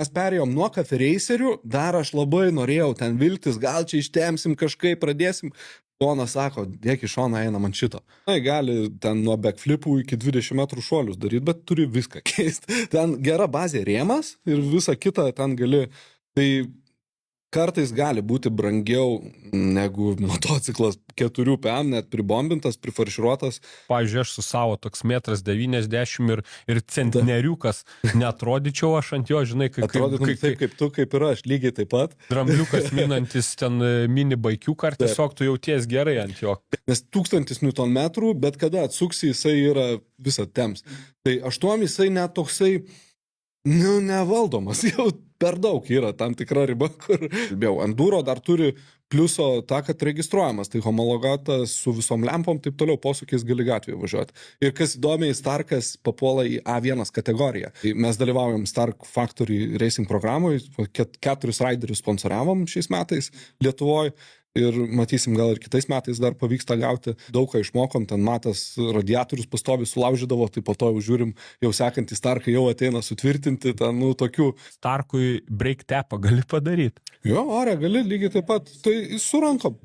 Mes perėjom nuo cafe racerių, dar aš labai norėjau ten viltis, gal čia ištemsim kažkaip, pradėsim. Ponas sako, dėk į šoną eina man šito. Na, gali ten nuo backflipų iki 20 metrų šuolius daryti, bet turi viską keisti. Ten gera bazė rėmas ir visa kita ten gali. Tai kartais gali būti brangiau negu motociklas 4 PM, net pribombintas, prifarširuotas. Pavyzdžiui, aš su savo toks 1,90 m ir centneriukas, neatrodyčiau aš ant jo, žinai, Atrodytum taip kaip tu, kaip ir aš, lygiai taip pat. Drambliukas minantis ten mini baikiuką, ar tiesiog tu jauties gerai ant jo. Nes 1000 Nm, bet kada atsuksi, jisai yra visą temps. Tai 8 jisai net toksai, nevaldomas, jau per daug yra tam tikra riba, kur enduro dar turi pliuso tą, kad registruojamas, tai homologatas su visom lempom, taip toliau posūkiais gali gatvėje važiuoti. Ir kas įdomiai, Starkas papuola į A1 kategoriją. Tai mes dalyvaujam Stark Factory Racing programoje, 4 raiderius sponsoriavom šiais metais Lietuvoje. Ir matysim, gal ir kitais metais dar pavyksta gauti. Daug ką išmokom, ten Matas radiatorius pastovi sulaužydavo, tai po to jau žiūrim, jau sekantį Starką jau ateina sutvirtinti, ten, tokių. Starkui break tapą gali padaryti. Jo, ore, gali lygiai taip pat, tai su rankom.